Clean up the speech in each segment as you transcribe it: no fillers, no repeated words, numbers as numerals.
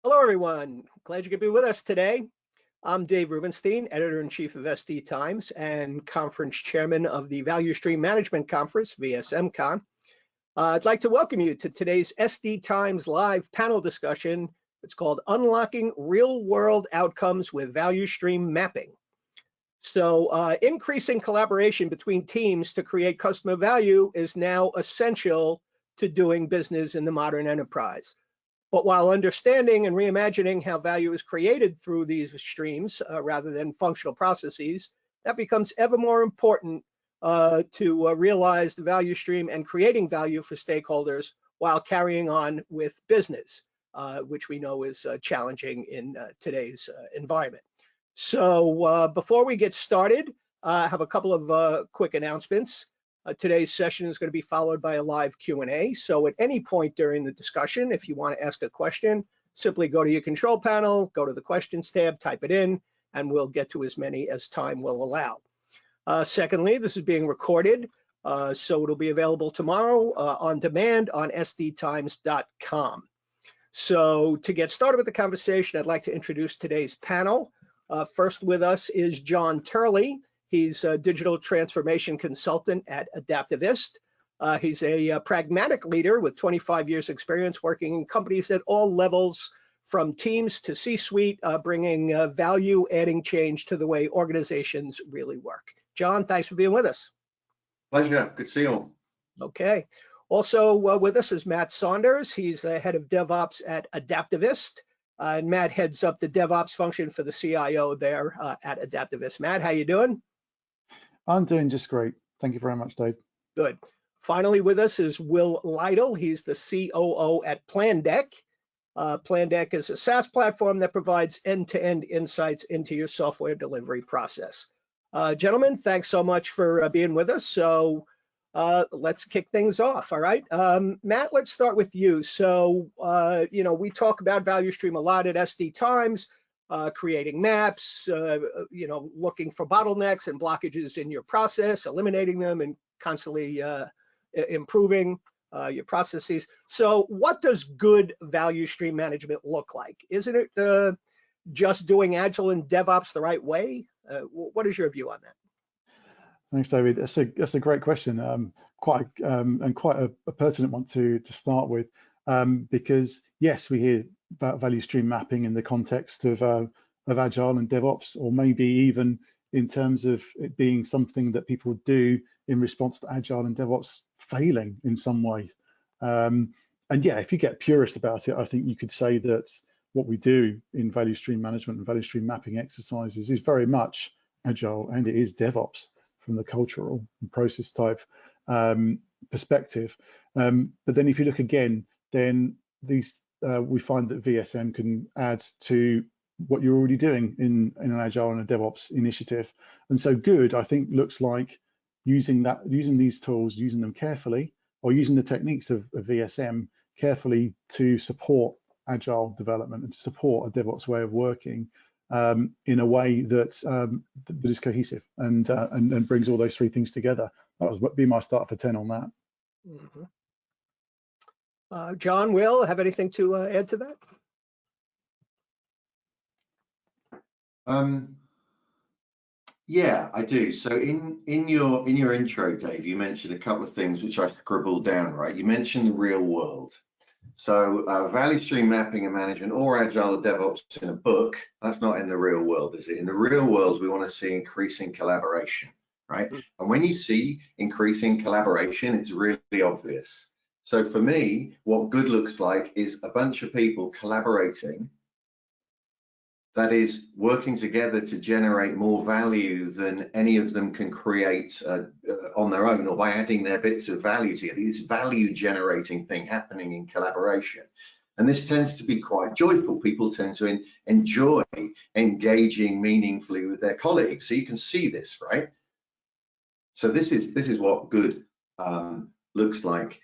Hello, everyone. Glad you could be with us today. I'm Dave Rubenstein, Editor-in-Chief of SD Times and Conference Chairman of the Value Stream Management Conference, VSMCon. I'd like to welcome you to today's SD Times live panel discussion. It's called Unlocking Real-World Outcomes with Value Stream Mapping. So increasing collaboration between teams to create customer value is now essential to doing business in the modern enterprise. But while understanding and reimagining how value is created through these streams rather than functional processes, that becomes ever more important to realize the value stream and creating value for stakeholders while carrying on with business, which we know is challenging in today's environment. So before we get started, I have a couple of quick announcements. Today's session is going to be followed by a live Q&A. So at any point during the discussion, if you want to ask a question, simply go to your control panel, go to the questions tab, type it in, and we'll get to as many as time will allow. Secondly, this is being recorded, so it'll be available tomorrow on demand on sdtimes.com. So to get started with the conversation, I'd like to introduce today's panel. First with us is John Turley. He's a digital transformation consultant at Adaptivist. He's a pragmatic leader with 25 years experience working in companies at all levels, from teams to C-suite, bringing value, adding change to the way organizations really work. John, thanks for being with us. Pleasure, good to see you all. Okay. Also with us is Matt Saunders. He's the head of DevOps at Adaptivist. And Matt heads up the DevOps function for the CIO there at Adaptivist. Matt, how you doing? I'm doing just great. Thank you very much, Dave. Good. Finally with us is Will Lytle. He's the COO at Plandeck. Plandeck is a SaaS platform that provides end-to-end insights into your software delivery process. Gentlemen, thanks so much for being with us. So let's kick things off, all right? Matt, let's start with you. So, we talk about value stream a lot at SD Times. Creating maps, looking for bottlenecks and blockages in your process, eliminating them, and constantly improving your processes. So what does good value stream management look like? Isn't it just doing Agile and DevOps the right way? What is your view on that? Thanks, David. That's a great question. Quite a pertinent one to start with, because yes, we hear about value stream mapping in the context of Agile and DevOps, or maybe even in terms of it being something that people do in response to Agile and DevOps failing in some way. And yeah, if you get purist about it, I think you could say that what we do in value stream management and value stream mapping exercises is very much Agile, and it is DevOps from the cultural and process type perspective. But then if you look again, then we find that VSM can add to what you're already doing in an Agile and a DevOps initiative. And so good, I think, looks like using these tools, using them carefully, or using the techniques of VSM carefully to support Agile development and to support a DevOps way of working in a way that is cohesive and brings all those three things together. That would be my start for 10 on that. Mm-hmm. John, Will, have anything to add to that? Yeah, I do. So in your intro, Dave, you mentioned a couple of things which I scribbled down, right? You mentioned the real world. So value stream mapping and management, or Agile or DevOps in a book, that's not in the real world, is it? In the real world, we want to see increasing collaboration, right? And when you see increasing collaboration, it's really obvious. So for me, what good looks like is a bunch of people collaborating, that is working together to generate more value than any of them can create on their own, or by adding their bits of value together. This value generating thing happening in collaboration. And this tends to be quite joyful. People tend to enjoy engaging meaningfully with their colleagues. So you can see this, right? So this is what good looks like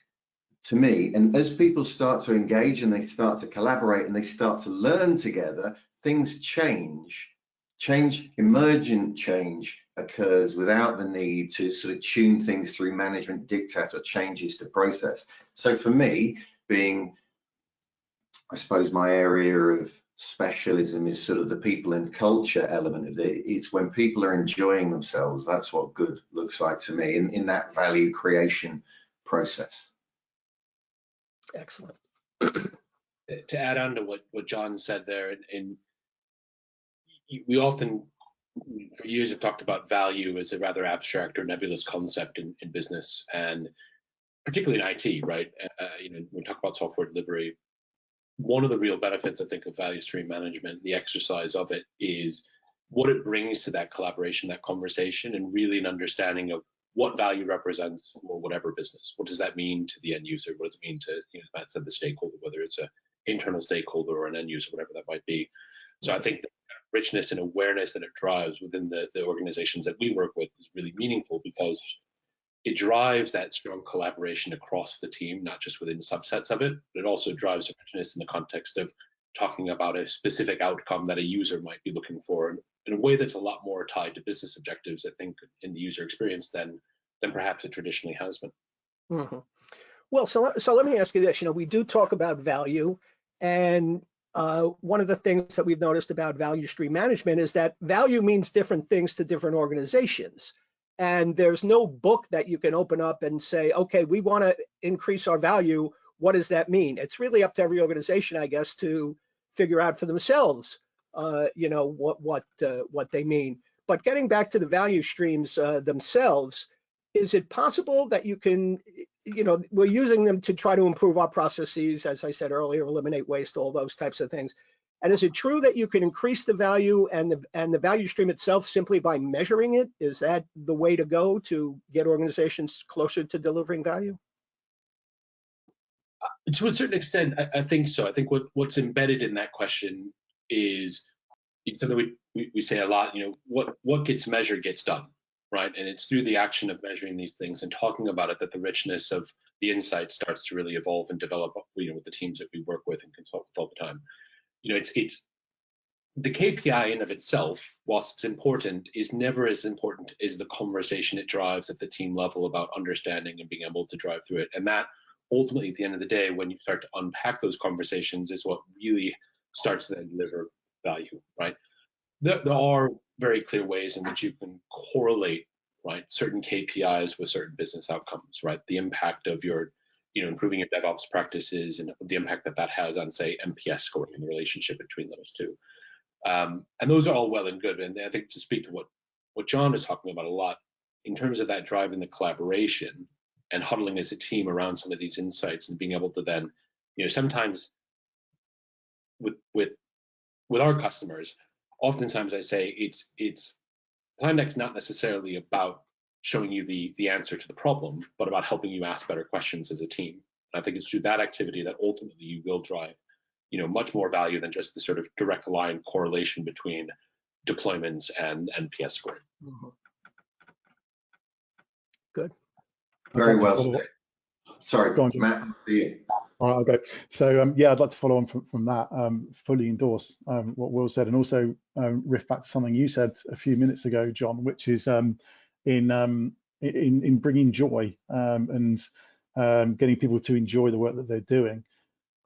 to me. And as people start to engage and they start to collaborate and they start to learn together, things change. Emergent change occurs without the need to sort of tune things through management diktat or changes to process. So for me, being I suppose my area of specialism is sort of the people and culture element of it. It's when people are enjoying themselves, that's what good looks like to me in that value creation process. Excellent. To add on to what John said there, and we often, for years, have talked about value as a rather abstract or nebulous concept in business, and particularly in IT, right? When we talk about software delivery, one of the real benefits, I think, of value stream management, the exercise of it, is what it brings to that collaboration, that conversation, and really an understanding of what value represents for whatever business. What does that mean to the end user? What does it mean to, Matt said, the stakeholder, whether it's an internal stakeholder or an end user, whatever that might be. So I think the richness and awareness that it drives within the organizations that we work with is really meaningful, because it drives that strong collaboration across the team, not just within subsets of it, but it also drives the richness in the context of talking about a specific outcome that a user might be looking for in a way that's a lot more tied to business objectives, I think, in the user experience than perhaps it traditionally has been. Mm-hmm. Well, so let me ask you this. We do talk about value, and one of the things that we've noticed about value stream management is that value means different things to different organizations. And there's no book that you can open up and say, okay, we want to increase our value. What does that mean? It's really up to every organization, I guess, to figure out for themselves, what they mean. But getting back to the value streams themselves, is it possible that you can, we're using them to try to improve our processes, as I said earlier, eliminate waste, all those types of things. And is it true that you can increase the value and the value stream itself simply by measuring it? Is that the way to go to get organizations closer to delivering value? To a certain extent, I think so. I think what's embedded in that question is something we say a lot. What gets measured gets done, right? And it's through the action of measuring these things and talking about it that the richness of the insight starts to really evolve and develop. With the teams that we work with and consult with all the time. It's the KPI in of itself, whilst it's important, is never as important as the conversation it drives at the team level about understanding and being able to drive through it. And that ultimately, at the end of the day, when you start to unpack those conversations, is what really starts to then deliver value, right? There are very clear ways in which you can correlate, right, certain KPIs with certain business outcomes, right? The impact of your improving your DevOps practices and the impact that has on, say, NPS scoring and the relationship between those two. And those are all well and good. And I think to speak to what John is talking about a lot, in terms of that driving the collaboration and huddling as a team around some of these insights and being able to then, sometimes with our customers, oftentimes I say it's Time Deck's not necessarily about showing you the answer to the problem, but about helping you ask better questions as a team. And I think it's through that activity that ultimately you will drive, much more value than just the sort of direct line correlation between deployments and NPS scoring. Mm-hmm. Good. Very well said. Sorry, go on, Matt. All right, okay. So yeah, I'd like to follow on from that. Fully endorse what Will said, and also riff back to something you said a few minutes ago, John, which is in bringing joy and getting people to enjoy the work that they're doing.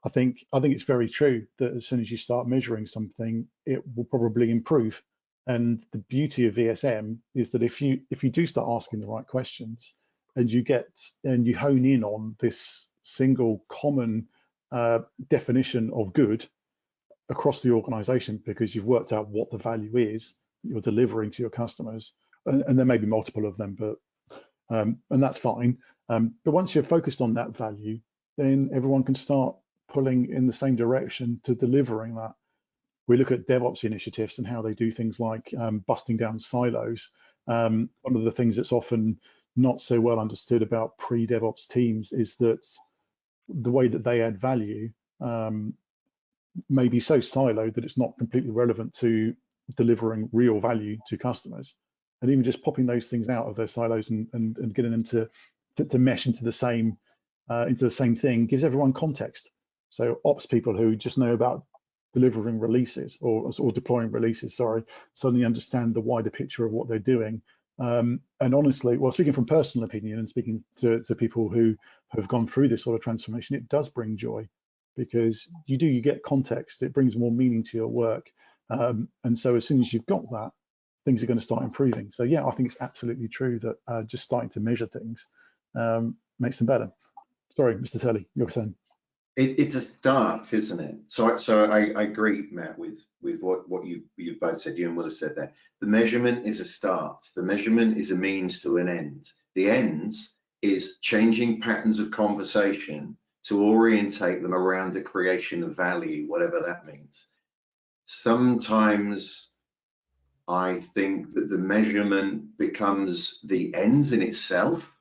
I think it's very true that as soon as you start measuring something, it will probably improve. And the beauty of VSM is that if you do start asking the right questions, and you hone in on this single common definition of good across the organization, because you've worked out what the value is you're delivering to your customers, and there may be multiple of them, but and that's fine. But once you're focused on that value, then everyone can start pulling in the same direction to delivering that. We look at DevOps initiatives and how they do things like busting down silos. One of the things that's often not so well understood about pre-DevOps teams is that the way that they add value may be so siloed that it's not completely relevant to delivering real value to customers. And even just popping those things out of their silos and getting them to mesh into the same thing gives everyone context. So ops people who just know about delivering releases or deploying releases, suddenly understand the wider picture of what they're doing. And honestly, well, speaking from personal opinion and speaking to people who have gone through this sort of transformation, it does bring joy. because you get context. It brings more meaning to your work. And so as soon as you've got that, things are going to start improving. So yeah, I think it's absolutely true that just starting to measure things makes them better. Sorry, Mr. Tully, you were saying. It's a start, isn't it? So I agree, Matt, with what you've both said. You and Will have said there. The measurement is a start. The measurement is a means to an end. The end is changing patterns of conversation to orientate them around the creation of value, whatever that means. Sometimes I think that the measurement becomes the ends in itself,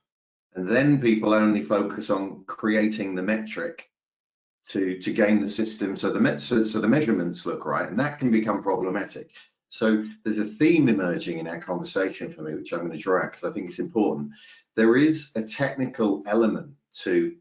and then people only focus on creating the metric to gain the system so the measurements look right, and that can become problematic. So there's a theme emerging in our conversation for me, which I'm going to draw out because I think it's important. There is a technical element to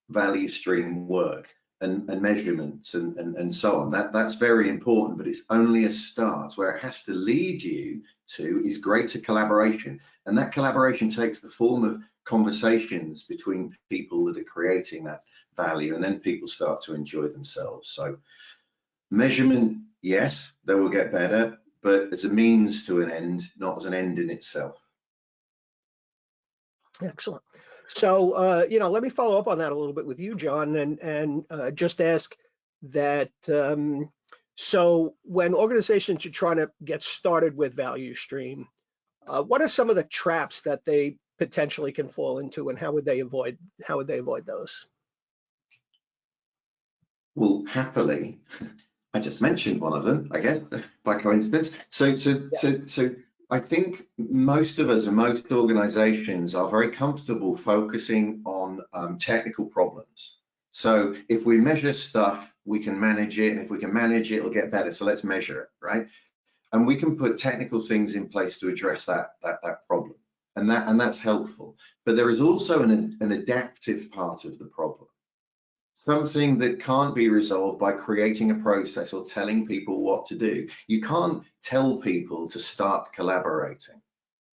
value stream work and measurements and so on. That's very important, but it's only a start. Where it has to lead you to is greater collaboration, and that collaboration takes the form of conversations between people that are creating that value, and then people start to enjoy themselves. So measurement, yes, they will get better, but as a means to an end, not as an end in itself. Excellent. So, let me follow up on that a little bit with you, John, and just ask that, so when organizations are trying to get started with value stream, what are some of the traps that they potentially can fall into, and how would they avoid those? Well, happily, I just mentioned one of them, I guess, by coincidence. So I think most of us and most organizations are very comfortable focusing on technical problems. So if we measure stuff, we can manage it, and if we can manage it, it'll get better. So let's measure it, right? And we can put technical things in place to address that problem, and that's helpful. But there is also an adaptive part of the problem. Something that can't be resolved by creating a process or telling people what to do. You can't tell people to start collaborating,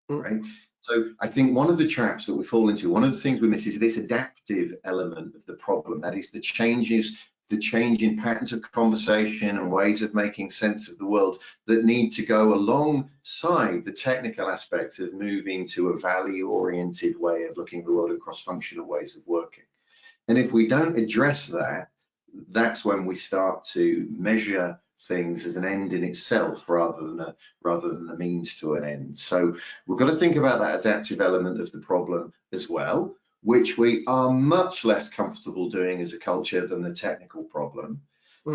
right? So I think one of the traps that we fall into, one of the things we miss is this adaptive element of the problem. That is the change in patterns of conversation and ways of making sense of the world that need to go alongside the technical aspects of moving to a value-oriented way of looking at the world and cross-functional ways of working. And if we don't address that, that's when we start to measure things as an end in itself rather than a means to an end. So we've got to think about that adaptive element of the problem as well, which we are much less comfortable doing as a culture than the technical problem.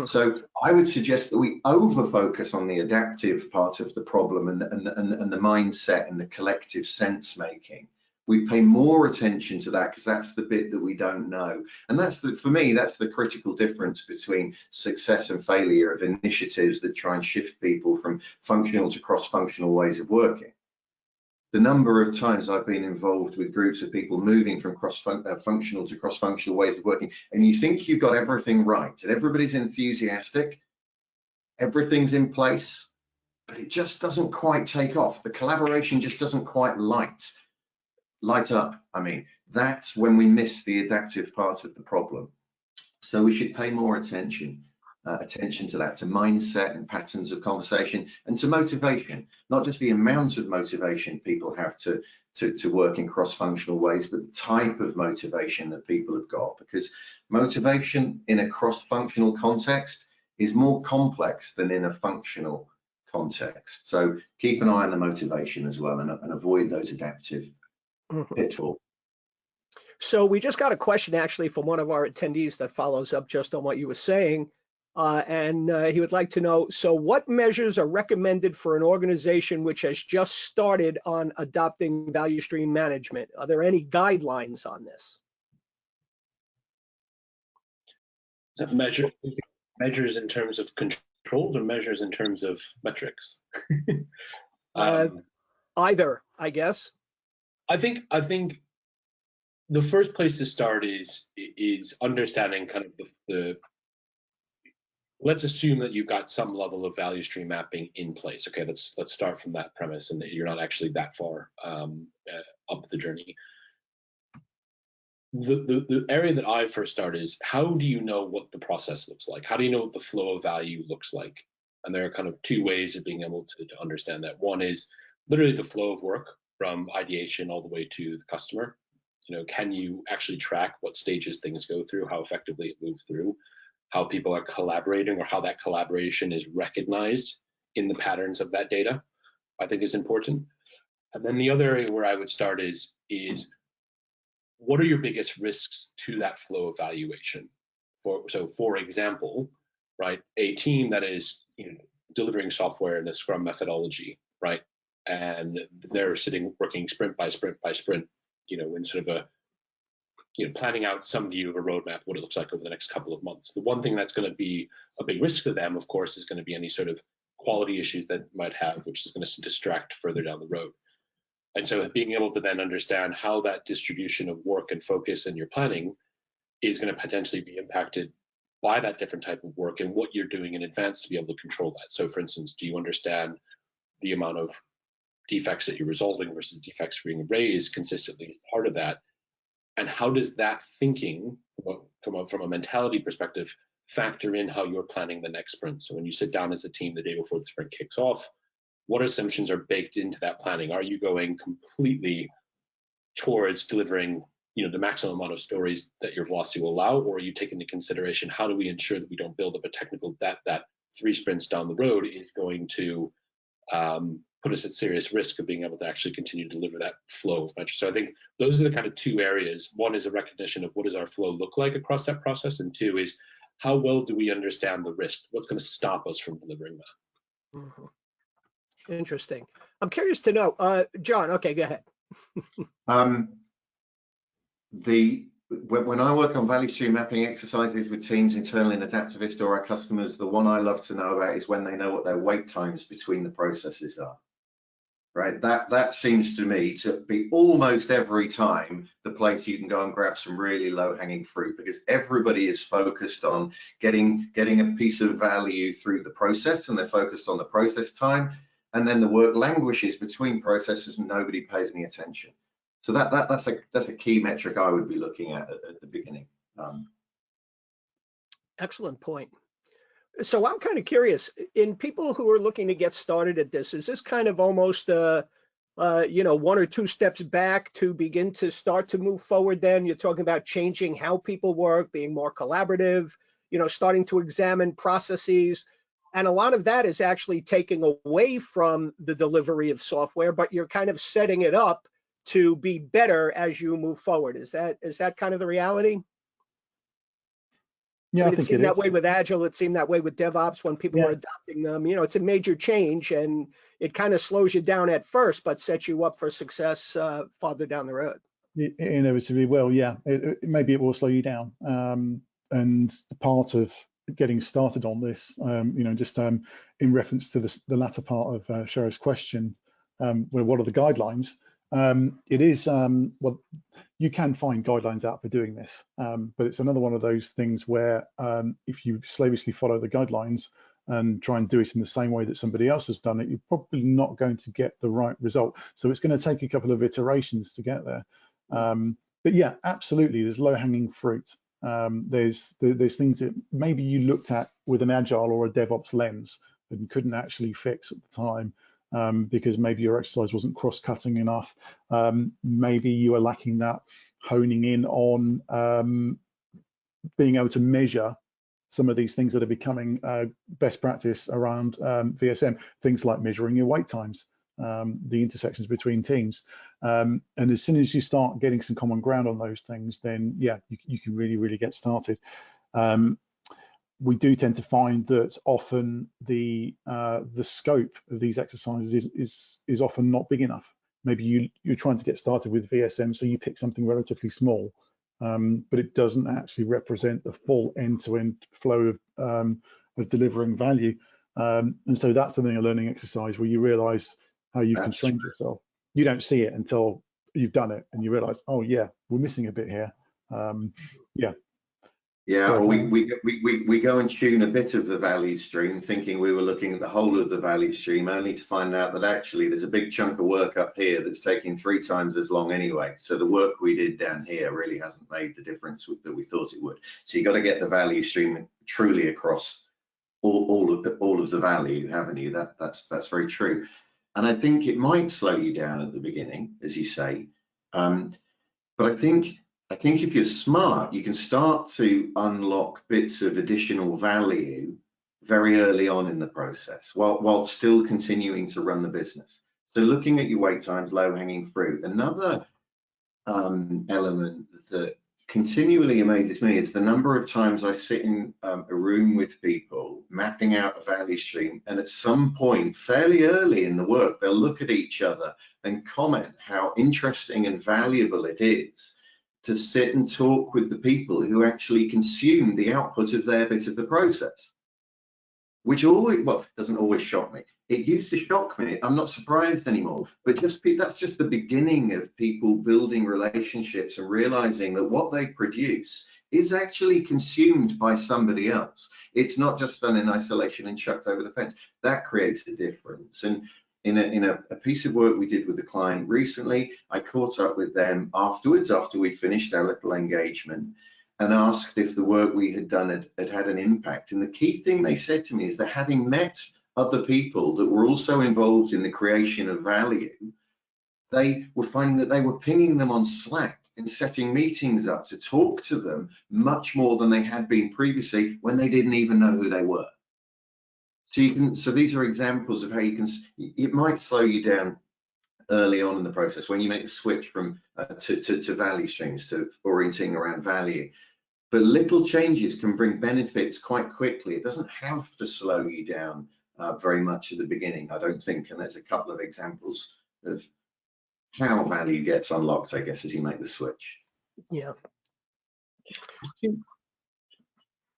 So I would suggest that we over focus on the adaptive part of the problem and the mindset and the collective sense making. We pay more attention to that because that's the bit that we don't know. And for me, that's the critical difference between success and failure of initiatives that try and shift people from functional to cross-functional ways of working. The number of times I've been involved with groups of people moving from functional to cross-functional ways of working, and you think you've got everything right and everybody's enthusiastic, everything's in place, but it just doesn't quite take off. The collaboration just doesn't quite light up. I mean, that's when we miss the adaptive part of the problem. So we should pay more attention to that, to mindset and patterns of conversation, and to motivation, not just the amount of motivation people have to work in cross-functional ways, but the type of motivation that people have got, because motivation in a cross-functional context is more complex than in a functional context. So keep an eye on the motivation as well, and avoid those adaptive pitfalls. So we just got a question actually from one of our attendees that follows up just on what you were saying. And he would like to know, so what measures are recommended for an organization which has just started on adopting value stream management? Are there any guidelines on this? Is that measures in terms of controls or measures in terms of metrics? Either, I guess. I think the first place to start is understanding kind of the let's assume that you've got some level of value stream mapping in place. Okay, let's start from that premise, and that you're not actually that far up the journey. the area that I first started is, how do you know what the process looks like? How do you know what the flow of value looks like? And there are kind of two ways of being able to understand that. One is literally the flow of work from ideation all the way to the customer. Can you actually track what stages things go through, how effectively it moves through, how people are collaborating, or how that collaboration is recognized in the patterns of that data, I think is important. And then the other area where I would start is what are your biggest risks to that flow of valuation? For example, right, a team that is delivering software in a Scrum methodology, right, and they're sitting working sprint by sprint by sprint, in sort of a planning out some view of a roadmap, what it looks like over the next couple of months. The one thing that's going to be a big risk for them, of course, is going to be any sort of quality issues that might have, which is going to distract further down the road. And so being able to then understand how that distribution of work and focus in your planning is going to potentially be impacted by that different type of work and what you're doing in advance to be able to control that. So for instance, do you understand the amount of defects that you're resolving versus defects being raised consistently as part of that? And how does that thinking from a mentality perspective factor in how you're planning the next sprint? So when you sit down as a team the day before the sprint kicks off, what assumptions are baked into that planning? Are you going completely towards delivering the maximum amount of stories that your velocity will allow, or are you taking into consideration how do we ensure that we don't build up a technical debt that 3 sprints down the road is going to put us at serious risk of being able to actually continue to deliver that flow of metrics? So I think those are the kind of two areas. One is a recognition of what does our flow look like across that process, and two is how well do we understand the risk? What's going to stop us from delivering that? Mm-hmm. Interesting. I'm curious to know, John. Okay, go ahead. When I work on value stream mapping exercises with teams internally in Adaptavist or our customers, the one I love to know about is when they know what their wait times between the processes are. Right, that seems to me to be almost every time the place you can go and grab some really low-hanging fruit, because everybody is focused on getting a piece of value through the process, and they're focused on the process time, and then the work languishes between processes and nobody pays any attention. So that's a key metric I would be looking at the beginning. Excellent point. So I'm kind of curious, in people who are looking to get started at this, is this kind of almost 1 or 2 steps back to begin to start to move forward? Then you're talking about changing how people work, being more collaborative, starting to examine processes. And a lot of that is actually taking away from the delivery of software, but you're kind of setting it up to be better as you move forward. Is that kind of the reality? Yeah, I it think seemed it that is. way with Agile. It seemed that way with DevOps when people Yeah. were adopting them. It's a major change, and it kind of slows you down at first, but sets you up for success farther down the road. Inevitably will, yeah. Maybe it will slow you down. And part of getting started on this, just in reference to the latter part of Cheryl's question, what are the guidelines? It is, well, you can find guidelines out for doing this, but it's another one of those things where if you slavishly follow the guidelines and try and do it in the same way that somebody else has done it, you're probably not going to get the right result. So it's going to take a couple of iterations to get there. But yeah, absolutely, there's low-hanging fruit. There's things that maybe you looked at with an Agile or a DevOps lens and couldn't actually fix at the time. Because maybe your exercise wasn't cross-cutting enough. Maybe you are lacking that honing in on being able to measure some of these things that are becoming best practice around VSM, things like measuring your wait times, the intersections between teams. And as soon as you start getting some common ground on those things, then yeah, you can really, really get started. We do tend to find that often the scope of these exercises is often not big enough. Maybe you're trying to get started with VSM, so you pick something relatively small, but it doesn't actually represent the full end-to-end flow of delivering value. And so that's something, a learning exercise where you realize how you've constrained yourself. You don't see it until you've done it and you realize, oh yeah, we're missing a bit here. Yeah. Yeah, or we go and tune a bit of the value stream, thinking we were looking at the whole of the value stream, only to find out that actually there's a big chunk of work up here that's taking 3 times as long anyway. So the work we did down here really hasn't made the difference that we thought it would. So you've got to get the value stream truly across all of the value, haven't you? That's very true. And I think it might slow you down at the beginning, as you say, but I think if you're smart, you can start to unlock bits of additional value very early on in the process, while still continuing to run the business. So looking at your wait times, low-hanging fruit. Another element that continually amazes me is the number of times I sit in a room with people mapping out a value stream, and at some point fairly early in the work, they'll look at each other and comment how interesting and valuable it is to sit and talk with the people who actually consume the output of their bit of the process, which always, well, doesn't always shock me. It used to shock me. I'm not surprised anymore, but that's just the beginning of people building relationships and realizing that what they produce is actually consumed by somebody else. It's not just done in isolation and chucked over the fence. That creates a difference. And in a piece of work we did with the client recently, I caught up with them afterwards, after we'd finished our little engagement, and asked if the work we had done had an impact. And the key thing they said to me is that having met other people that were also involved in the creation of value, they were finding that they were pinging them on Slack and setting meetings up to talk to them much more than they had been previously when they didn't even know who they were. So these are examples of how it might slow you down early on in the process when you make the switch from to value streams, to orienting around value. But little changes can bring benefits quite quickly. It doesn't have to slow you down very much at the beginning, I don't think. And there's a couple of examples of how value gets unlocked, I guess, as you make the switch. Yeah.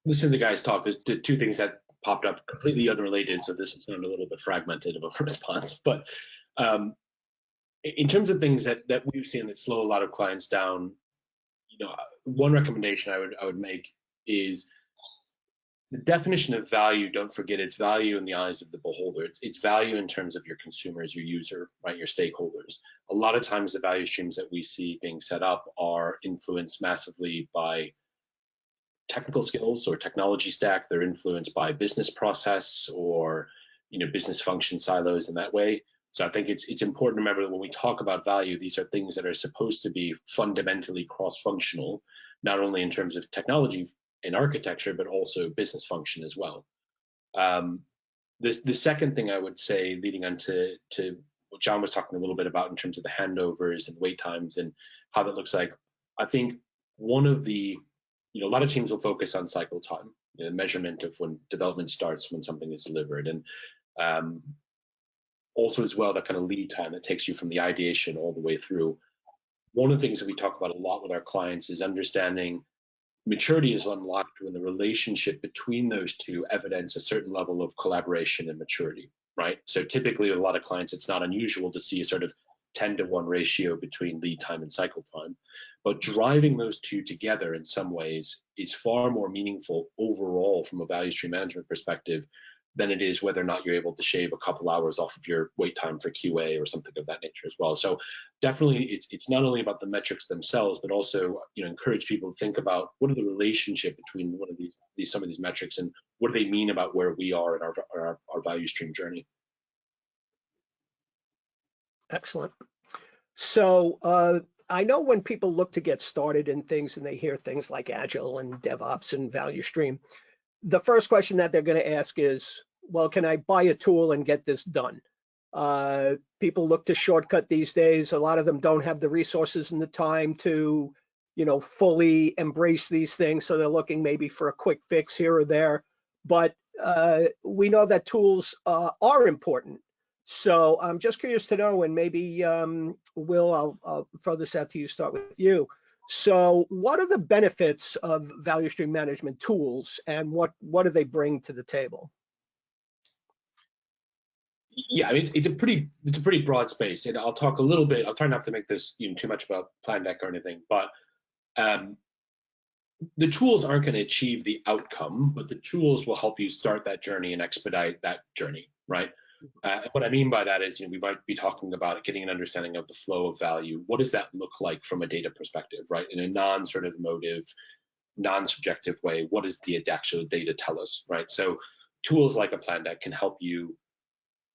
Listening to the guys talk, there's 2 things that popped up completely unrelated, so this will sound a little bit fragmented of a response. But in terms of things that we've seen that slow a lot of clients down, one recommendation I would make is the definition of value. Don't forget it's value in the eyes of the beholder. It's value in terms of your consumers, your user, right, your stakeholders. A lot of times the value streams that we see being set up are influenced massively by technical skills or technology stack. They're influenced by business process or business function silos in that way. So I think it's important to remember that when we talk about value, these are things that are supposed to be fundamentally cross-functional, not only in terms of technology and architecture, but also business function as well. The second thing I would say, leading on to what John was talking a little bit about in terms of the handovers and wait times and how that looks like, I think one of the a lot of teams will focus on cycle time, measurement of when development starts, when something is delivered, and also as well that kind of lead time that takes you from the ideation all the way through. One of the things that we talk about a lot with our clients is understanding maturity is unlocked when the relationship between those two evidence a certain level of collaboration and maturity, right? So typically with a lot of clients, it's not unusual to see a sort of 10-to-1 ratio between lead time and cycle time. But driving those two together in some ways is far more meaningful overall from a value stream management perspective than it is whether or not you're able to shave a couple hours off of your wait time for QA or something of that nature as well. So definitely it's not only about the metrics themselves, but also encourage people to think about what are the relationship between one of some of these metrics and what do they mean about where we are in our value stream journey. Excellent. So I know when people look to get started in things and they hear things like Agile and DevOps and value stream, the first question that they're going to ask is, well, can I buy a tool and get this done? People look to shortcut these days. A lot of them don't have the resources and the time to, fully embrace these things. So they're looking maybe for a quick fix here or there. But we know that tools are important. So I'm just curious to know, and maybe Will, I'll throw this out to you, start with you. So what are the benefits of value stream management tools and what do they bring to the table? Yeah, I mean, it's a pretty broad space, and I'll talk a little bit. I'll try not to make this too much about plan deck or anything, but the tools aren't going to achieve the outcome, but the tools will help you start that journey and expedite that journey, right? What I mean by that is, we might be talking about getting an understanding of the flow of value. What does that look like from a data perspective, right? In a non-sort of emotive, non-subjective way, what does the actual data tell us, right? So tools like a plan deck can help you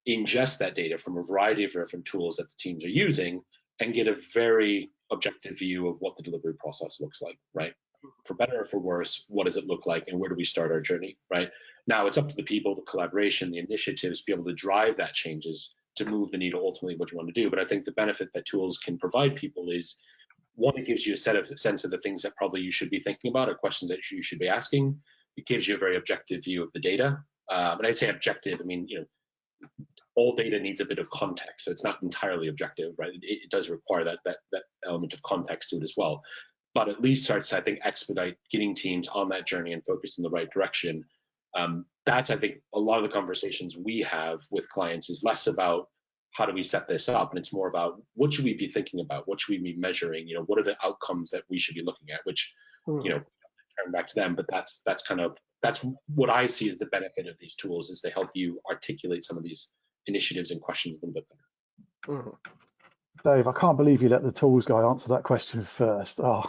ingest that data from a variety of different tools that the teams are using and get a very objective view of what the delivery process looks like, right? For better or for worse, what does it look like and where do we start our journey, right? Now it's up to the people, the collaboration, the initiatives to be able to drive that changes to move the needle ultimately what you want to do. But I think the benefit that tools can provide people is, one, it gives you a sense of the things that probably you should be thinking about or questions that you should be asking. It gives you a very objective view of the data. And I say objective, I mean, all data needs a bit of context, so it's not entirely objective, right? It does require that element of context to it as well. But at least starts to, I think, expedite getting teams on that journey and focused in the right direction. That's, I think, a lot of the conversations we have with clients is less about how do we set this up, and it's more about what should we be thinking about, what should we be measuring, what are the outcomes that we should be looking at, which, turn back to them. But that's what I see as the benefit of these tools, is they help you articulate some of these initiatives and questions a little bit better. Dave, I can't believe you let the tools guy answer that question first. Oh.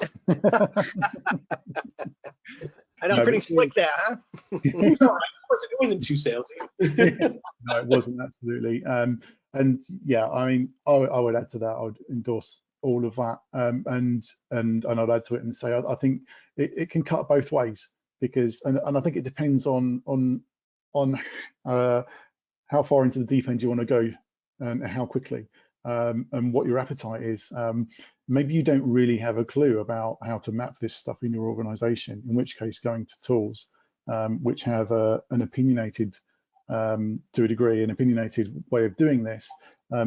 I know, pretty slick there, huh? It's all right. It wasn't too salesy. No, it wasn't, absolutely. And yeah, I mean, I would add to that. I would endorse all of that, and I'd add to it and say I think it can cut both ways, because and I think it depends on how far into the deep end you want to go and how quickly, and what your appetite is. Maybe you don't really have a clue about how to map this stuff in your organization, in which case going to tools which have an opinionated, to a degree, an opinionated way of doing this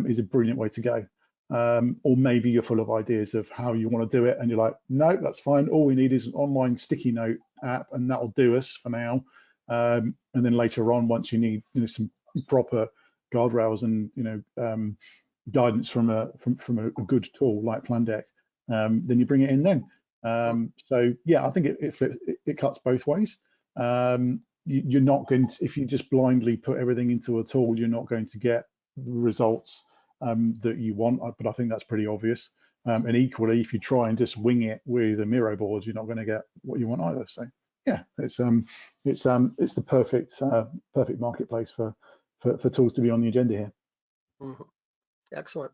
is a brilliant way to go. Or maybe you're full of ideas of how you want to do it and you're like, no, that's fine. All we need is an online sticky note app and that'll do us for now. And then later on, once you need some proper guardrails and guidance from a good tool like Plan Deck, then you bring it in then. So yeah, I think it cuts both ways. You're not going to, if you just blindly put everything into a tool, you're not going to get the results that you want, but I think that's pretty obvious. And equally, if you try and just wing it with a Miro board, you're not going to get what you want either. So yeah, it's the perfect marketplace for tools to be on the agenda here. Excellent.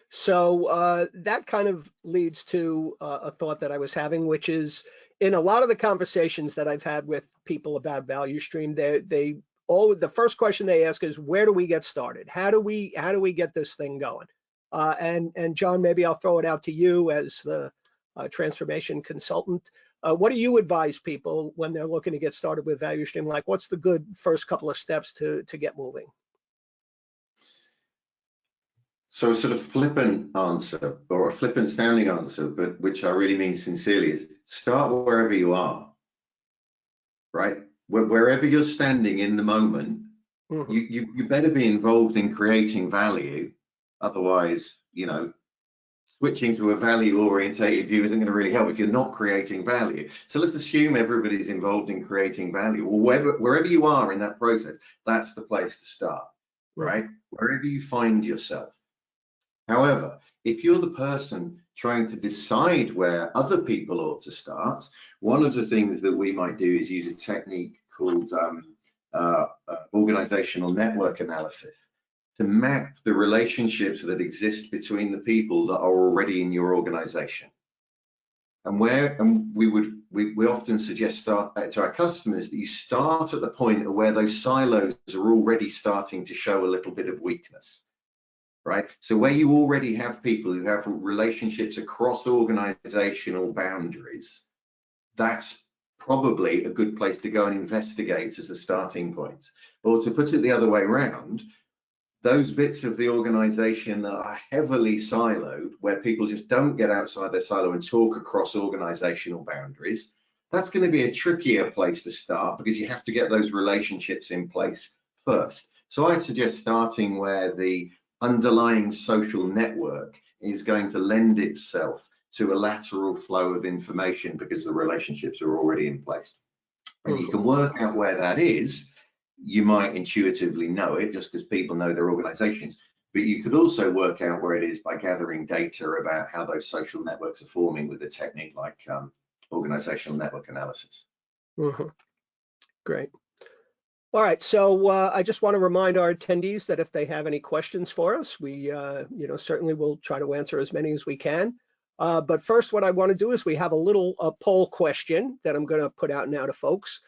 So that kind of leads to a thought that I was having, which is, in a lot of the conversations that I've had with people about value stream, the first question they ask is, where do we get started? How do we get this thing going? And John, maybe I'll throw it out to you as the transformation consultant. What do you advise people when they're looking to get started with value stream? Like, what's the good first couple of steps to get moving? So a sort of flippant answer, or a flippant sounding answer, but which I really mean sincerely, is start wherever you are, right? Wherever you're standing in the moment, you better be involved in creating value. Otherwise, switching to a value-orientated view isn't going to really help if you're not creating value. So let's assume everybody's involved in creating value. Well, wherever you are in that process, that's the place to start, right? Wherever you find yourself. However, if you're the person trying to decide where other people ought to start, one of the things that we might do is use a technique called organizational network analysis to map the relationships that exist between the people that are already in your organization. And we often suggest to our customers that you start at the point of where those silos are already starting to show a little bit of weakness. Right? So where you already have people who have relationships across organizational boundaries, that's probably a good place to go and investigate as a starting point. Or to put it the other way around, those bits of the organization that are heavily siloed, where people just don't get outside their silo and talk across organizational boundaries, that's going to be a trickier place to start, because you have to get those relationships in place first. So I'd suggest starting where the underlying social network is going to lend itself to a lateral flow of information because the relationships are already in place. And you can work out where that is. You might intuitively know it just because people know their organizations, but you could also work out where it is by gathering data about how those social networks are forming with a technique like organizational network analysis. Great. All right, so I just want to remind our attendees that if they have any questions for us, we certainly will try to answer as many as we can. But first, what I want to do is we have a little poll question that I'm going to put out now to folks.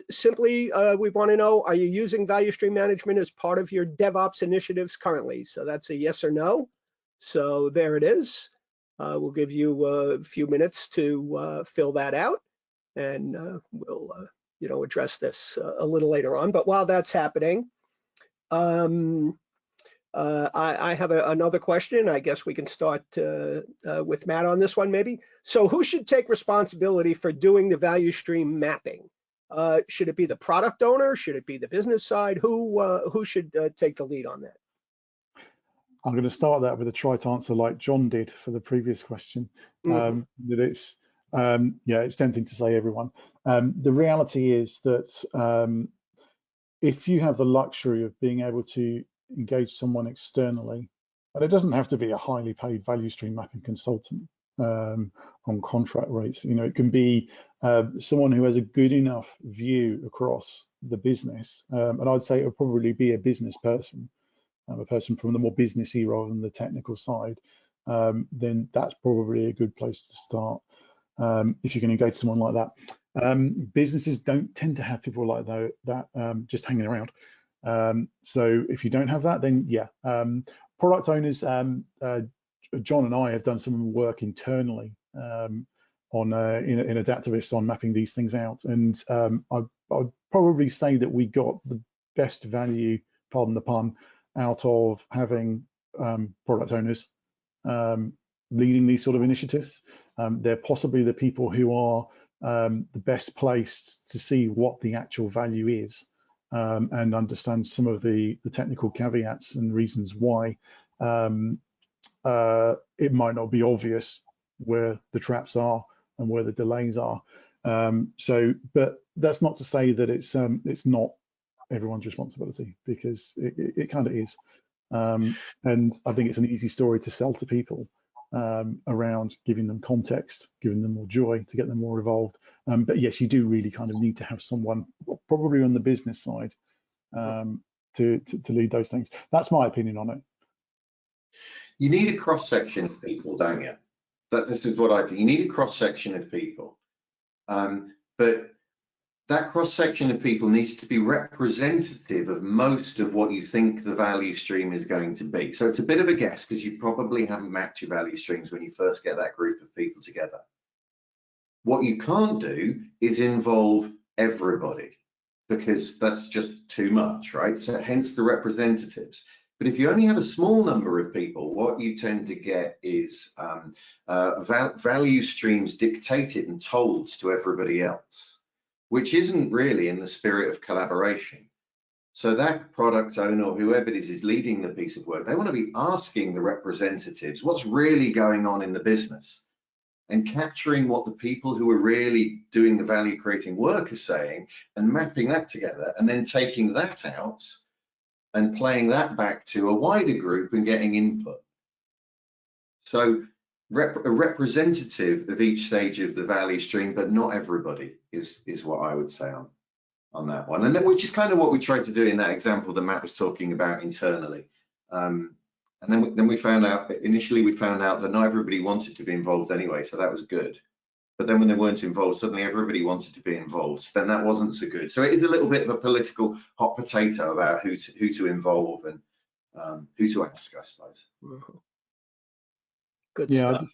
Simply, we want to know, are you using value stream management as part of your DevOps initiatives currently? So that's a yes or no. So there it is. We'll give you a few minutes to fill that out, and we'll address this a little later on. But while that's happening, I have another question. I guess we can start with Matt on this one, maybe. So who should take responsibility for doing the value stream mapping? Should it be the product owner? Should it be the business side? Who should take the lead on that? I'm going to start that with a trite answer like John did for the previous question. That it's it's tempting to say everyone. The reality is that if you have the luxury of being able to engage someone externally, and it doesn't have to be a highly paid value stream mapping consultant on contract rates, it can be someone who has a good enough view across the business, and I'd say it would probably be a business person, a person from the more businessy rather than the technical side, then that's probably a good place to start. If you can engage someone like that. Businesses don't tend to have people like that just hanging around. So if you don't have that, then yeah. Product owners, John and I have done some work internally in Adaptivist on mapping these things out, and I'd probably say that we got the best value, pardon the pun, out of having product owners leading these sort of initiatives. They're possibly the people who are the best placed to see what the actual value is and understand some of the technical caveats and reasons why it might not be obvious where the traps are and where the delays are. But that's not to say that it's not everyone's responsibility, because it kind of is. And I think it's an easy story to sell to people around giving them context, giving them more joy, to get them more involved. But yes, you do really kind of need to have someone probably on the business side to lead those things. That's my opinion on it. You need a cross-section of people, don't you? This is what I think. You need a cross-section of people. But that cross-section of people needs to be representative of most of what you think the value stream is going to be. So it's a bit of a guess, because you probably haven't mapped your value streams when you first get that group of people together. What you can't do is involve everybody, because that's just too much, right? So hence the representatives. But if you only have a small number of people, what you tend to get is value streams dictated and told to everybody else, which isn't really in the spirit of collaboration. So that product owner or whoever it is leading the piece of work, they want to be asking the representatives what's really going on in the business, and capturing what the people who are really doing the value creating work are saying and mapping that together, and then taking that out and playing that back to a wider group and getting input. So a representative of each stage of the value stream, but not everybody is what I would say on that one. And then, which is kind of what we tried to do in that example that Matt was talking about internally. And then we found out, initially we found out that not everybody wanted to be involved anyway, so that was good. But then when they weren't involved, suddenly everybody wanted to be involved, so then that wasn't so good. So it is a little bit of a political hot potato about who to involve and who to ask, I suppose. Good stuff.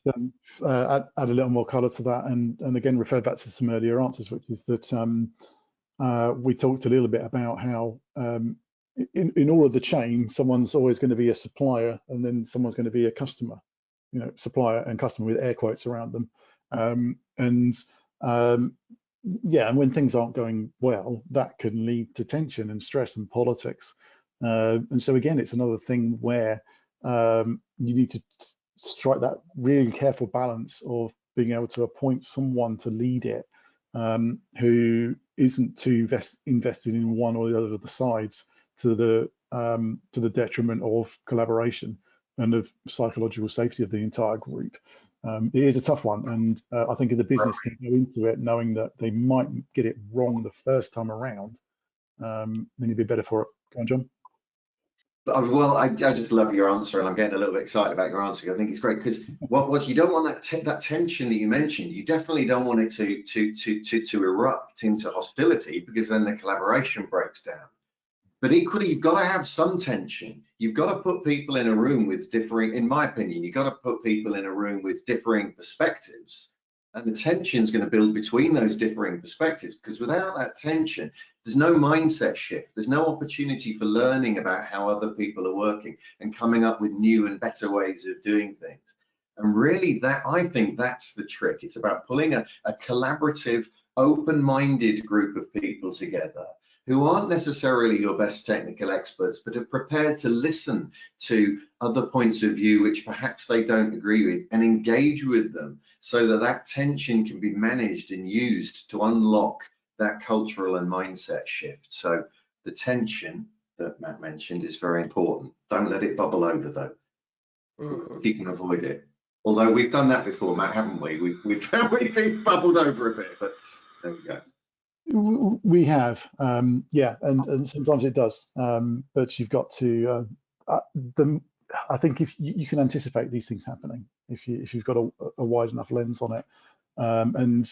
I'll just add a little more colour to that, and again refer back to some earlier answers, which is that we talked a little bit about how in all of the chain, someone's always going to be a supplier, and then someone's going to be a customer. Supplier and customer with air quotes around them. And when things aren't going well, that can lead to tension and stress and politics. And so again, it's another thing where you need to strike that really careful balance of being able to appoint someone to lead it who isn't too invested in one or the other of the sides to the detriment of collaboration and of psychological safety of the entire group. It is a tough one, and I think if the business can go into it knowing that they might get it wrong the first time around, then you'd be better for it. Go on, John. Well, I just love your answer, and I'm getting a little bit excited about your answer. I think it's great because what you don't want that tension that you mentioned. You definitely don't want it to erupt into hostility, because then the collaboration breaks down. But equally, you've got to have some tension. You've got to put people in a room with differing, in my opinion, you've got to put people in a room with differing perspectives. And the tension is going to build between those differing perspectives, because without that tension, there's no mindset shift. There's no opportunity for learning about how other people are working and coming up with new and better ways of doing things. And really, I think that's the trick. It's about pulling a collaborative, open-minded group of people together who aren't necessarily your best technical experts, but are prepared to listen to other points of view which perhaps they don't agree with, and engage with them so that that tension can be managed and used to unlock that cultural and mindset shift. So the tension that Matt mentioned is very important. Don't let it bubble over, though, if you can avoid it. Although we've done that before, Matt, haven't we? We've bubbled over a bit, but there we go. We have, yeah, and sometimes it does, but you've got to. I think if you can anticipate these things happening, if you've got a wide enough lens on it, and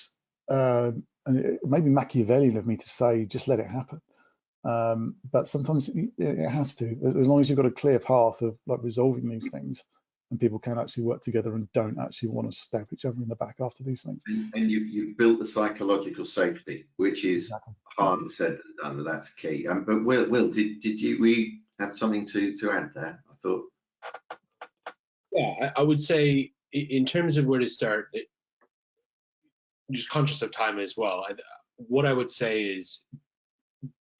it may be Machiavellian of me to say just let it happen, but sometimes it has to, as long as you've got a clear path of like resolving these things. And people can actually work together and don't actually want to stab each other in the back after these things. And you've built the psychological safety, which is exactly harder said than done. That's key. But Will, did we have something to add there? I thought. Yeah, I would say in terms of where to start, just conscious of time as well. What I would say is,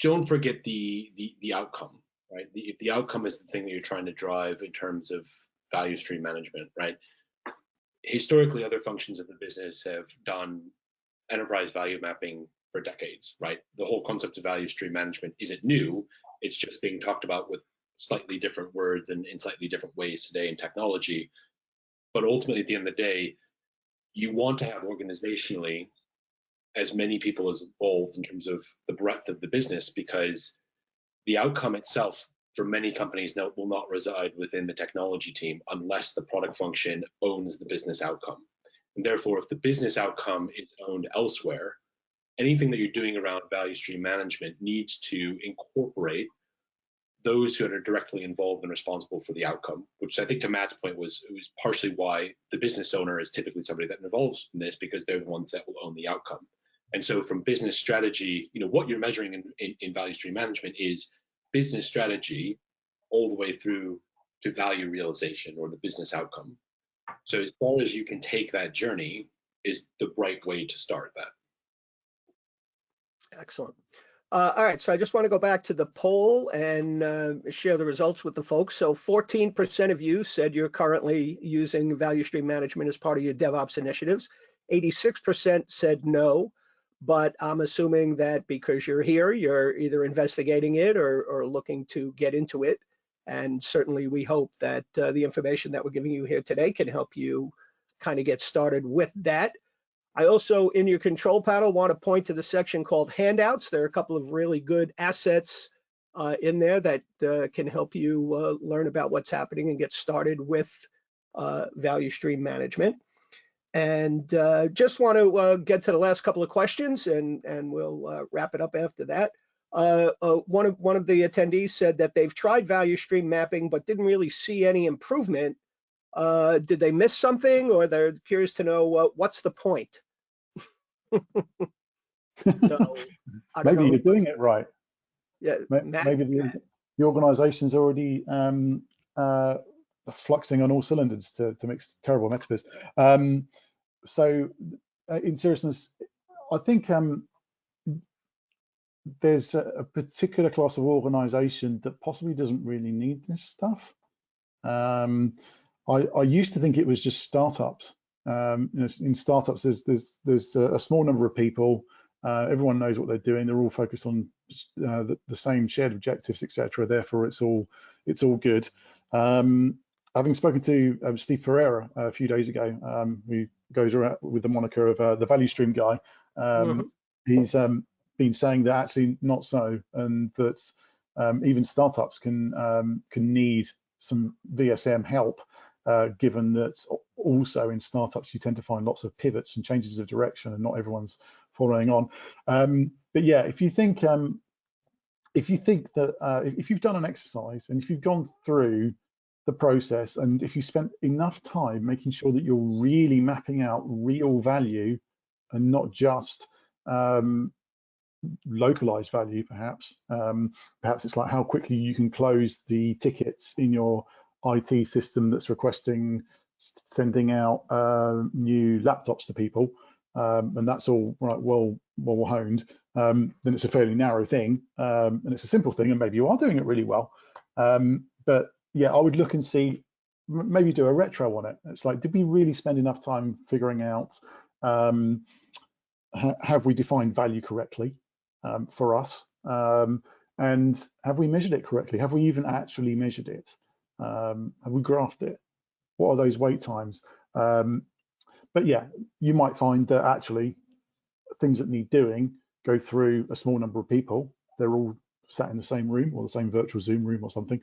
don't forget the outcome, right? If the outcome is the thing that you're trying to drive in terms of value stream management, right? Historically, other functions of the business have done enterprise value mapping for decades, right? The whole concept of value stream management isn't new. It's just being talked about with slightly different words and in slightly different ways today in technology. But ultimately, at the end of the day, you want to have organizationally as many people as involved in terms of the breadth of the business, because the outcome itself for many companies now will not reside within the technology team unless the product function owns the business outcome. And therefore, if the business outcome is owned elsewhere, anything that you're doing around value stream management needs to incorporate those who are directly involved and responsible for the outcome, which I think to Matt's point it was partially why the business owner is typically somebody that involves in this, because they're the ones that will own the outcome. And so from business strategy, what you're measuring in value stream management is business strategy all the way through to value realization or the business outcome. So as far as you can take that journey is the right way to start that. Excellent. All right, so I just want to go back to the poll and share the results with the folks. So 14% of you said you're currently using value stream management as part of your DevOps initiatives. 86% said no, but I'm assuming that because you're here, you're either investigating it or looking to get into it. And certainly we hope that the information that we're giving you here today can help you kind of get started with that. I also, in your control panel, want to point to the section called handouts. There are a couple of really good assets in there that can help you learn about what's happening and get started with value stream management. And just want to get to the last couple of questions, and we'll wrap it up after that. One of the attendees said that they've tried value stream mapping but didn't really see any improvement. Did they miss something, or they're curious to know what's the point? So, maybe you're doing it right. Yeah, maybe the organization's already fluxing on all cylinders to mix terrible metaphors. So in seriousness, I think there's a particular class of organization that possibly doesn't really need this stuff. I used to think it was just startups. In startups, there's a small number of people. Everyone knows what they're doing. They're all focused on the same shared objectives, etc. Therefore, it's all good. Having spoken to Steve Pereira a few days ago, who goes around with the moniker of the value stream guy, he's been saying that actually not so, and that even startups can need some VSM help, given that also in startups you tend to find lots of pivots and changes of direction, and not everyone's following on. But yeah, if you think that if you've done an exercise and if you've gone through the process, and if you spent enough time making sure that you're really mapping out real value and not just localized value, perhaps it's like how quickly you can close the tickets in your IT system that's requesting sending out new laptops to people, and that's all right, well honed, then it's a fairly narrow thing, and it's a simple thing, and maybe you are doing it really well. But yeah, I would look and see, maybe do a retro on it. It's like, did we really spend enough time figuring out, have we defined value correctly for us? And have we measured it correctly? Have we even actually measured it? Have we graphed it? What are those wait times? But yeah, you might find that actually things that need doing go through a small number of people. They're all sat in the same room or the same virtual Zoom room or something,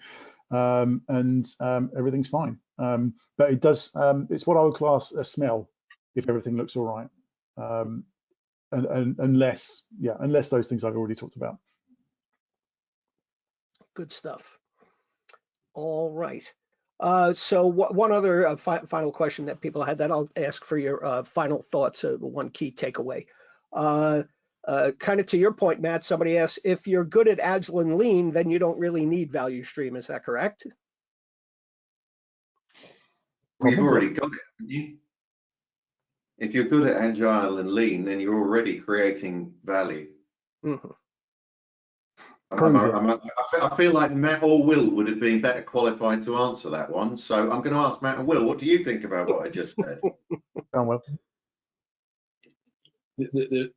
and everything's fine. But it does, it's what I would class a smell if everything looks all right. And unless those things I've already talked about. Good stuff. All right. So one other final question that people had that I'll ask for your final thoughts, one key takeaway. Kind of to your point, Matt, somebody asked, if you're good at Agile and Lean, then you don't really need value stream. Is that correct? Well, you've already got it, haven't you? If you're good at Agile and Lean, then you're already creating value. Mm-hmm. I feel like Matt or Will would have been better qualified to answer that one. So I'm going to ask Matt and Will, what do you think about what I just said? Will. The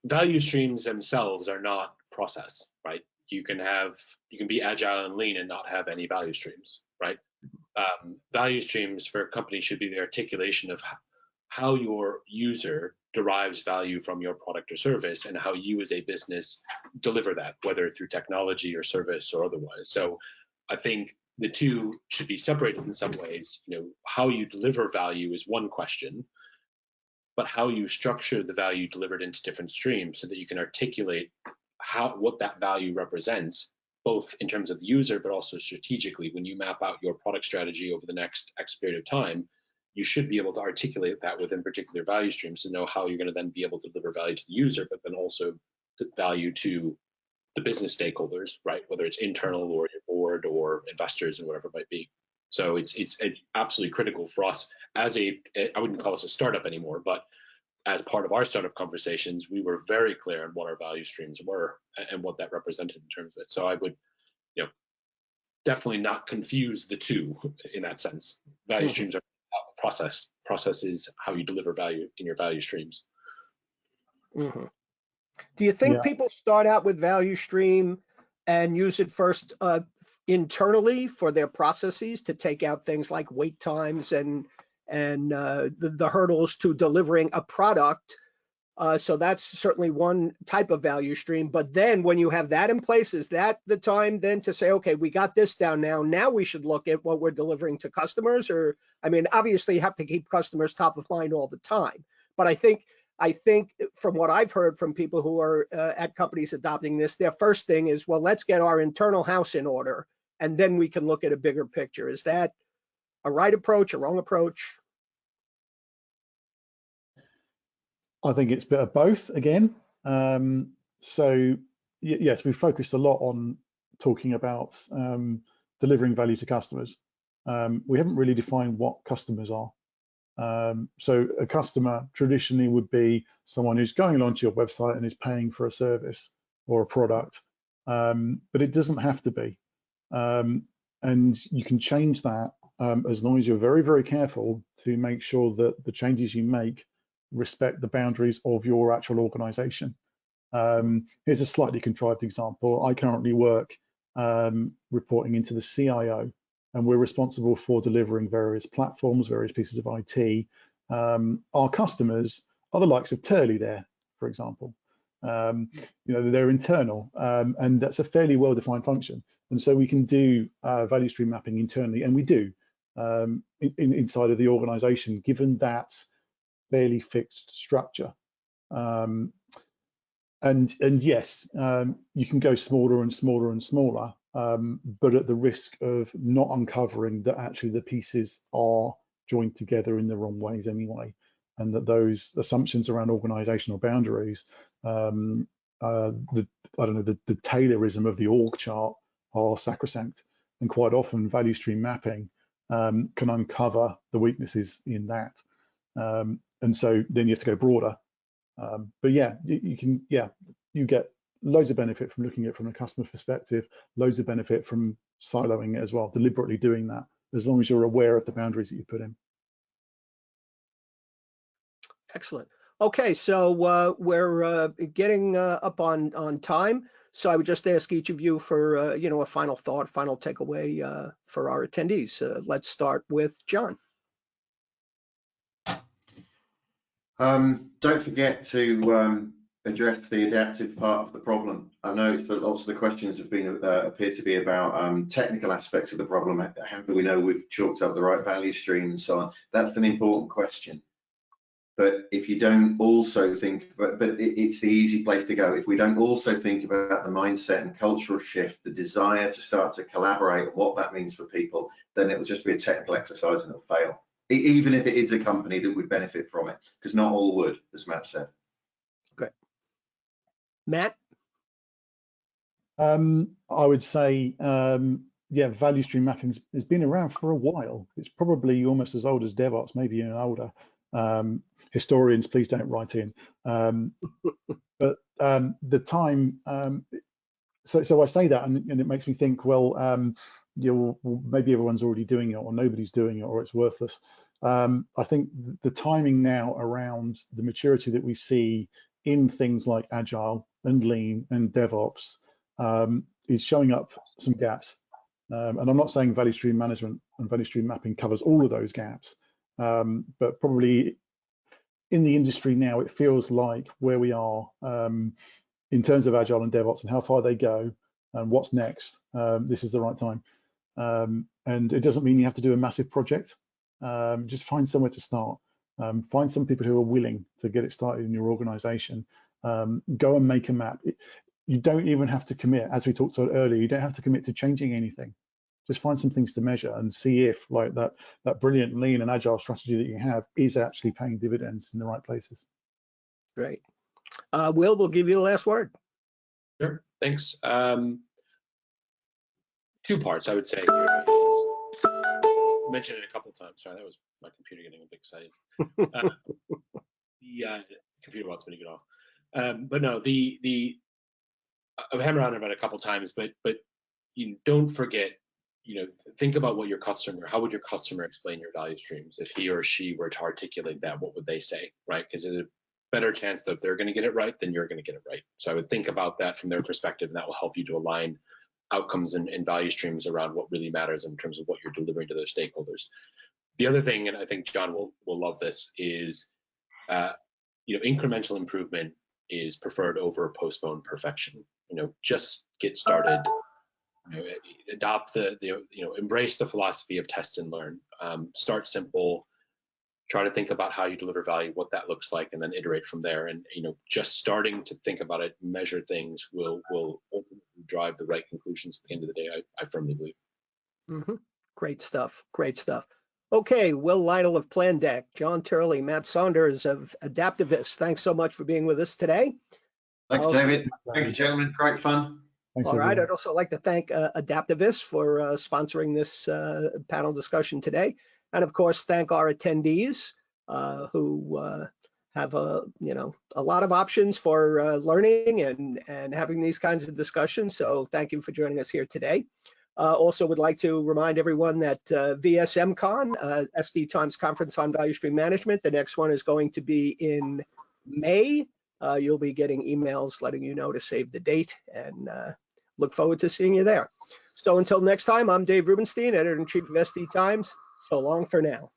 value streams themselves are not process, right? You can be Agile and Lean and not have any value streams, right? Value streams for a company should be the articulation of how your user derives value from your product or service, and how you as a business deliver that, whether through technology or service or otherwise. So I think the two should be separated in some ways. How you deliver value is one question, but how you structure the value delivered into different streams so that you can articulate what that value represents, both in terms of the user, but also strategically. When you map out your product strategy over the next X period of time, you should be able to articulate that within particular value streams to know how you're going to then be able to deliver value to the user, but then also the value to the business stakeholders, right? Whether it's internal or your board or investors and whatever it might be. So it's absolutely critical for us as I wouldn't call us a startup anymore, but as part of our startup conversations, we were very clear on what our value streams were and what that represented in terms of it. So I would, definitely not confuse the two in that sense. Value streams are process. Process is how you deliver value in your value streams. Mm-hmm. Do you think people start out with value stream and use it first internally for their processes to take out things like wait times and the hurdles to delivering a product? So that's certainly one type of value stream. But then when you have that in place, is that the time then to say, okay, we got this down now we should look at what we're delivering to customers? Or, I mean, obviously you have to keep customers top of mind all the time. But I think from what I've heard from people who are at companies adopting this, their first thing is, well, let's get our internal house in order, and then we can look at a bigger picture. Is that a right approach, a wrong approach? I think it's a bit of both again. So yes, we've focused a lot on talking about delivering value to customers. We haven't really defined what customers are. So a customer traditionally would be someone who's going onto your website and is paying for a service or a product, but it doesn't have to be. And you can change that as long as you're very, very careful to make sure that the changes you make respect the boundaries of your actual organization. Here's a slightly contrived example. I currently work reporting into the CIO, and we're responsible for delivering various platforms, various pieces of IT. Our customers are the likes of Turley there, for example. They're internal, and that's a fairly well-defined function. And so we can do value stream mapping internally, and we do inside of the organization, given that fairly fixed structure. And yes, you can go smaller and smaller and smaller, but at the risk of not uncovering that actually the pieces are joined together in the wrong ways anyway, and that those assumptions around organizational boundaries, the Taylorism of the org chart are sacrosanct, and quite often value stream mapping can uncover the weaknesses in that, and so then you have to go broader. But yeah, you get loads of benefit from looking at it from a customer perspective, loads of benefit from siloing it as well, deliberately doing that, as long as you're aware of the boundaries that you put in. Excellent. Okay, so we're getting up on time. So I would just ask each of you for a final thought, final takeaway for our attendees. Let's start with John. Don't forget to address the adaptive part of the problem. I know that lots of the questions have been appear to be about technical aspects of the problem. How do we know we've chalked up the right value stream and so on? That's an important question. But if you don't also think, but it's the easy place to go. If we don't also think about the mindset and cultural shift, the desire to start to collaborate, what that means for people, then it'll just be a technical exercise and it'll fail. Even if it is a company that would benefit from it, because not all would, as Matt said. Great. Matt? I would say, value stream mapping has been around for a while. It's probably almost as old as DevOps, maybe even older. Historians, please don't write in. But the time, so I say that, and it makes me think, well, maybe everyone's already doing it, or nobody's doing it, or it's worthless. I think the timing now around the maturity that we see in things like Agile and Lean and DevOps is showing up some gaps. And I'm not saying value stream management and value stream mapping covers all of those gaps, but probably in the industry now, it feels like where we are in terms of Agile and DevOps and how far they go and what's next, this is the right time. And it doesn't mean you have to do a massive project. Just find somewhere to start. Find some people who are willing to get it started in your organization. Go and make a map. You don't even have to commit, as we talked about earlier, you don't have to commit to changing anything. Just find some things to measure and see if like that brilliant Lean and Agile strategy that you have is actually paying dividends in the right places. Great. Will, we'll give you the last word. Sure, thanks. 2 parts, I would say. I mentioned it a couple of times. Sorry, that was my computer getting a bit excited. The computer wants me to get off. But no, I've hammered on it about a couple of times, but you don't forget, think about what how would your customer explain your value streams? If he or she were to articulate that, what would they say, right? Because there's a better chance that they're going to get it right than you're going to get it right. So I would think about that from their perspective, and that will help you to align outcomes and value streams around what really matters in terms of what you're delivering to those stakeholders. The other thing, and I think John will love this, is incremental improvement is preferred over postponed perfection. Just get started. Adopt embrace the philosophy of test and learn. Start simple. Try to think about how you deliver value, what that looks like, and then iterate from there. And just starting to think about it, measure things will drive the right conclusions at the end of the day. I firmly believe. Mm-hmm. Great stuff. Great stuff. Okay, Will Lytle of Plandeck, John Turley, Matt Saunders of Adaptivist. Thanks so much for being with us today. Thanks, David. Thank you, gentlemen. Great fun. Thanks, all right. everyone. I'd also like to thank Adaptivist for sponsoring this panel discussion today. And of course, thank our attendees who have a lot of options for learning and having these kinds of discussions. So thank you for joining us here today. Also would like to remind everyone that VSMCon, SD Times Conference on Value Stream Management, the next one is going to be in May. You'll be getting emails letting you know to save the date, and look forward to seeing you there. So until next time, I'm Dave Rubenstein, Editor-in-Chief of SD Times. So long for now.